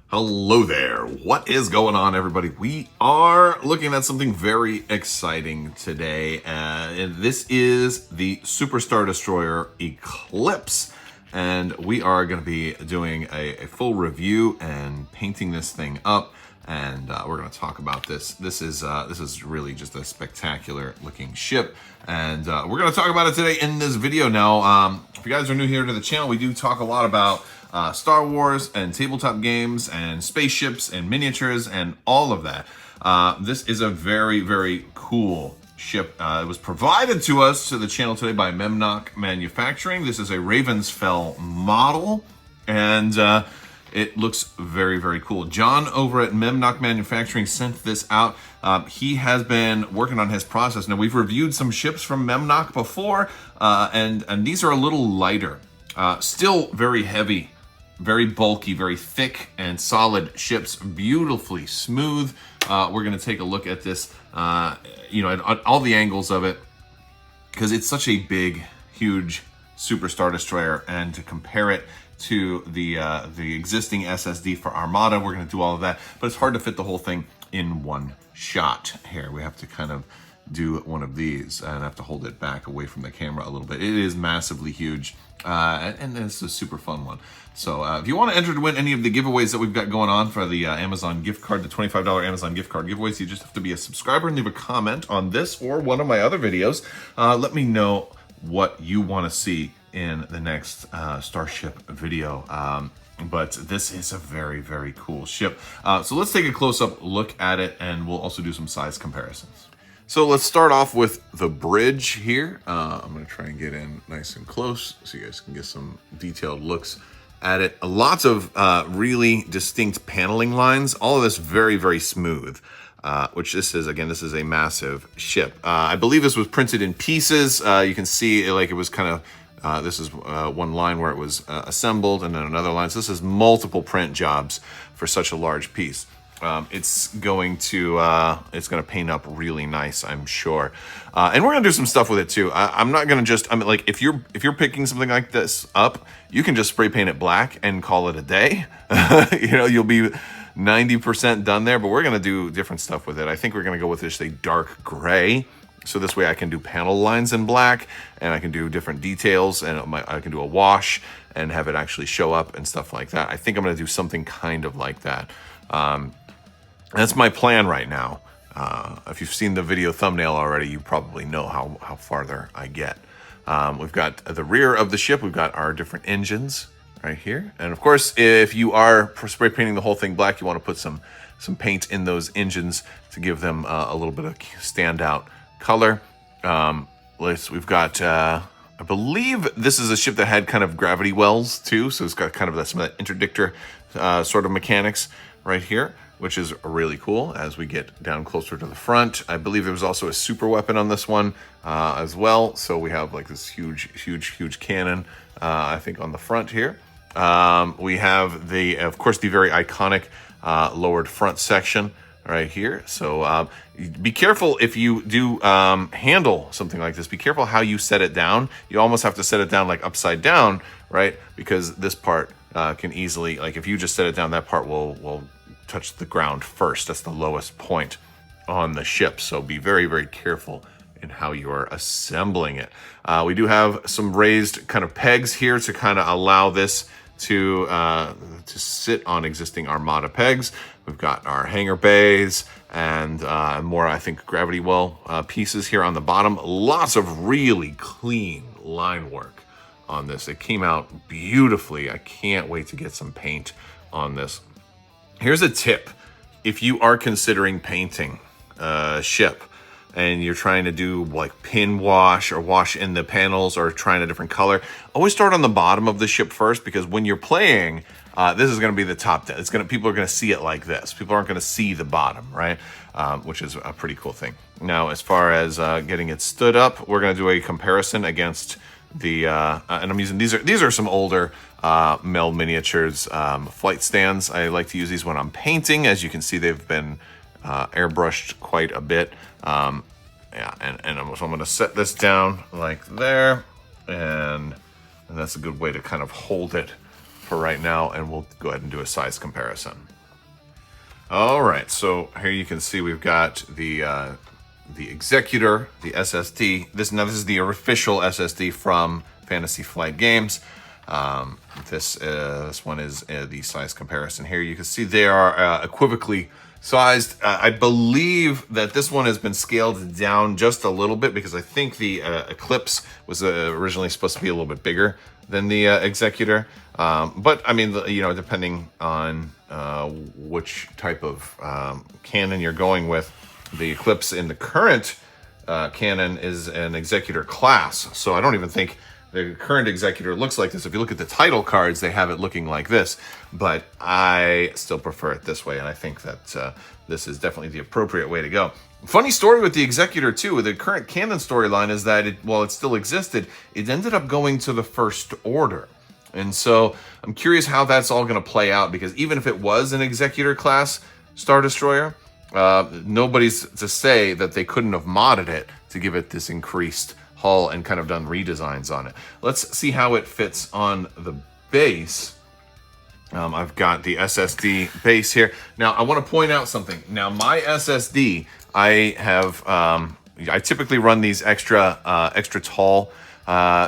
Hello there. What is going on, everybody? We are looking at something very exciting today. And this is the Super Star Destroyer Eclipse. And we are going to be doing a full review and painting this thing up. And we're going to talk about this. This is really just a spectacular looking ship. And we're going to talk about it today in this video. Now, if you guys are new here to the channel, we do talk a lot about Star Wars and tabletop games and spaceships and miniatures and all of that. This is a very, very cool ship. It was provided to us to the channel today by Memnoch Manufacturing. This is a Ravensfell model, and it looks very, very cool. John over at Memnoch Manufacturing sent this out. He has been working on his process. Now, we've reviewed some ships from Memnoch before, and these are a little lighter. Still very heavy, very bulky, very thick and solid ships, beautifully smooth. We're going to take a look at this, at all the angles of it, because it's such a big, huge Super Star Destroyer, and to compare it to the existing SSD for Armada, we're going to do all of that, but it's hard to fit the whole thing in one shot. Here, we have to kind of do one of these, and I have to hold it back away from the camera a little bit. It is massively huge, and it's a super fun one. So if you want to enter to win any of the giveaways that we've got going on for the Amazon gift card, the $25 Amazon gift card giveaways, you just have to be a subscriber and leave a comment on this or one of my other videos. Let me know what you want to see in the next Starship video. But this is a very, very cool ship. So let's take a close-up look at it, and we'll also do some size comparisons. So let's start off with the bridge here. I'm going to try and get in nice and close so you guys can get some detailed looks at it. Lots of really distinct paneling lines. All of this very, very smooth, which this is a massive ship. I believe this was printed in pieces. You can see like it was kind of, this is one line where it was assembled, and then another line. So this is multiple print jobs for such a large piece. It's going to paint up really nice, I'm sure. And we're gonna do some stuff with it too. I'm not gonna just, like, if you're picking something like this up, you can just spray paint it black and call it a day. You'll be 90% done there, but we're gonna do different stuff with it. I think we're gonna go with just a dark gray. So this way I can do panel lines in black, and I can do different details, and I can do a wash and have it actually show up and stuff like that. I think I'm gonna do something kind of like that. That's my plan right now. If you've seen the video thumbnail already, you probably know how farther I get. We've got the rear of the ship. We've got our different engines right here. And of course, if you are spray painting the whole thing black, you want to put some paint in those engines to give them a little bit of standout color. We've got, I believe this is a ship that had kind of gravity wells too. So it's got kind of some of that interdictor sort of mechanics right here, which is really cool as we get down closer to the front. I believe there was also a super weapon on this one as well. So we have like this huge cannon, I think, on the front here. We have of course, the very iconic lowered front section right here. So be careful if you do handle something like this. Be careful how you set it down. You almost have to set it down like upside down, right? Because this part can easily, like if you just set it down, that part will touch the ground first. That's the lowest point on the ship. So be very, very careful in how you are assembling it. We do have some raised kind of pegs here to kind of allow this to sit on existing Armada pegs. We've got our hangar bays and more, I think, gravity well pieces here on the bottom. Lots of really clean line work on this. It came out beautifully. I can't wait to get some paint on this. Here's a tip. If you are considering painting a ship and you're trying to do like pin wash or wash in the panels or trying a different color, always start on the bottom of the ship first, because when you're playing, this is going to be the top. People are going to see it like this. People aren't going to see the bottom, right? Which is a pretty cool thing. Now, as far as getting it stood up, we're going to do a comparison against the and I'm using these are some older Mel Miniatures flight stands. I like to use these when I'm painting. As you can see, they've been airbrushed quite a bit. So I'm going to set this down like there, and that's a good way to kind of hold it for right now, and we'll go ahead and do a size comparison. All right, so here you can see we've got the Executor, the SSD. This is the official SSD from Fantasy Flight Games. This one is the size comparison here. You can see they are equivocally sized. I believe that this one has been scaled down just a little bit because I think the Eclipse was originally supposed to be a little bit bigger than the Executor. But I mean, you know, depending on which type of cannon you're going with, the Eclipse in the current cannon is an Executor class. So I don't even think the current Executor looks like this. If you look at the title cards, they have it looking like this, but I still prefer it this way, and I think that this is definitely the appropriate way to go. Funny story with the Executor too. The current canon storyline is that while it still existed, it ended up going to the First Order. And so I'm curious how that's all going to play out, because even if it was an Executor class Star Destroyer, nobody's to say that they couldn't have modded it to give it this increased hull and kind of done redesigns on it. Let's see how it fits on the base. I've got the SSD base here. Now, I want to point out something. Now, my SSD, I typically run these extra tall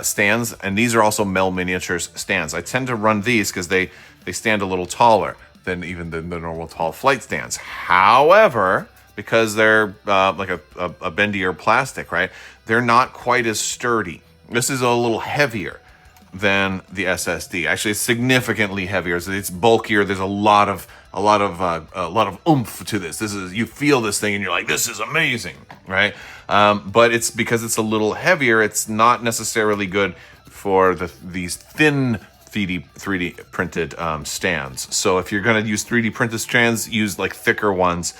stands, and these are also Mel Miniatures stands. I tend to run these because they stand a little taller than even the normal tall flight stands. However, because they're like a bendier plastic, right? They're not quite as sturdy. This is a little heavier than the SSD. Actually, it's significantly heavier. It's bulkier. There's a lot of oomph to this. You feel this thing and you're like, this is amazing, right? But it's because it's a little heavier. It's not necessarily good for these thin 3D printed stands. So if you're going to use 3D printed stands, use like thicker ones,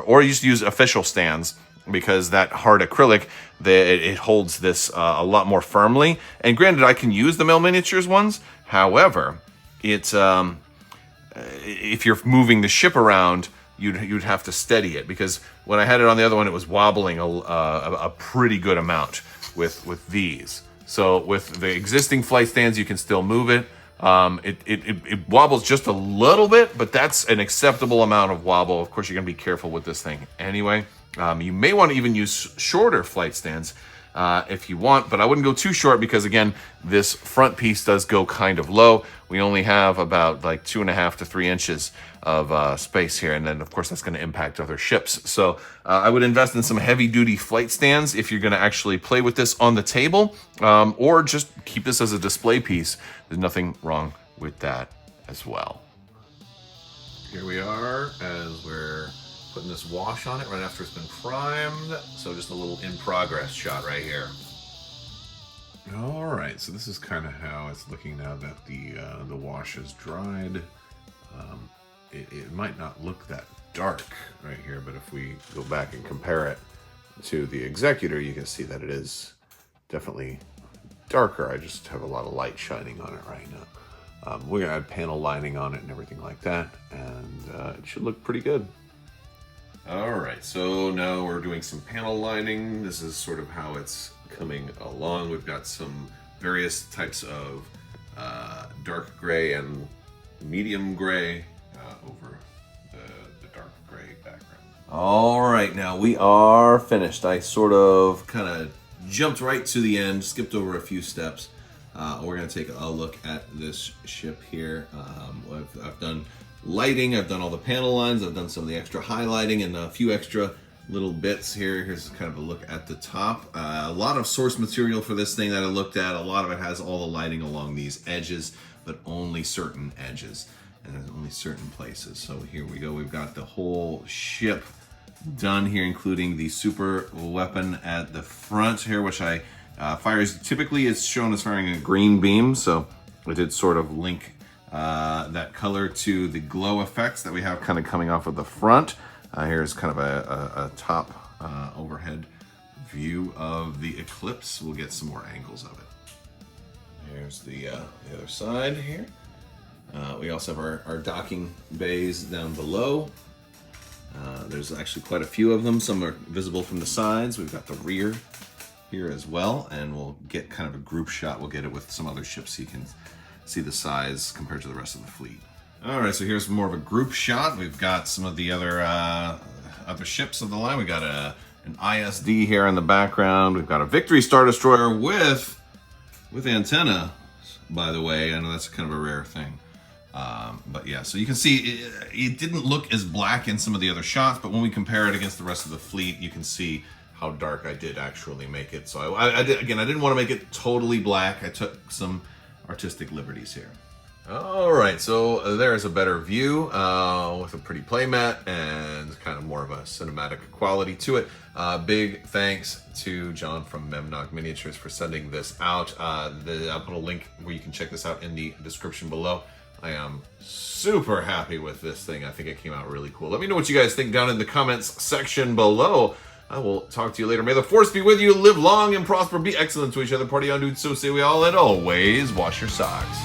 or just use official stands, because that hard acrylic, it holds this a lot more firmly. And granted, I can use the Mel Miniatures ones. However, it's if you're moving the ship around, you'd have to steady it, because when I had it on the other one, it was wobbling a pretty good amount with these. So with the existing flight stands, you can still move it. It wobbles just a little bit, but that's an acceptable amount of wobble. Of course, you're gonna be careful with this thing anyway. You may want to even use shorter flight stands if you want, but I wouldn't go too short, because again, this front piece does go kind of low. We only have about like 2.5 to 3 inches of space here, and then of course that's going to impact other ships. So I would invest in some heavy-duty flight stands if you're going to actually play with this on the table, or just keep this as a display piece. There's nothing wrong with that as well. Here we are as we're putting this wash on it right after it's been primed. So just a little in progress shot right here. All right, so this is kind of how it's looking now that the wash is dried. It might not look that dark right here, but if we go back and compare it to the Executor, you can see that it is definitely darker. I just have a lot of light shining on it right now. We're gonna add panel lining on it and everything like that, and it should look pretty good. All right, so now we're doing some panel lining. This is sort of how it's coming along. We've got some various types of dark gray and medium gray over the dark gray background. All right, now we are finished. I sort of kind of jumped right to the end, skipped over a few steps. We're gonna take a look at this ship here. I've done lighting, I've done all the panel lines, I've done some of the extra highlighting and a few extra little bits here. Here's kind of a look at the top. A lot of source material for this thing that I looked at. A lot of it has all the lighting along these edges, but only certain edges and only certain places. So here we go. We've got the whole ship done here, including the super weapon at the front here, which fires. Typically it's shown as firing a green beam, so I did sort of link that color to the glow effects that we have kind of coming off of the front. Here's kind of a top overhead view of the Eclipse. We'll get some more angles of it. Here's the other side here. We also have our docking bays down below. There's actually quite a few of them. Some are visible from the sides. We've got the rear here as well, and we'll get kind of a group shot. We'll get it with some other ships so you can see the size compared to the rest of the fleet. All right, so here's more of a group shot. We've got some of the other ships of the line. We got an ISD here in the background. We've got a Victory Star Destroyer with antenna, by the way. I know that's kind of a rare thing. But yeah, so you can see it didn't look as black in some of the other shots, but when we compare it against the rest of the fleet, you can see how dark I did actually make it. So I didn't want to make it totally black. I took some artistic liberties here. All right, so there's a better view with a pretty playmat and kind of more of a cinematic quality to it. Big thanks to John from Memnoch Miniatures for sending this out. I'll put a link where you can check this out in the description below. I am super happy with this thing. I think it came out really cool. Let me know what you guys think down in the comments section below. I will talk to you later. May the force be with you. Live long and prosper. Be excellent to each other. Party on, dude. So say we all. And always wash your socks.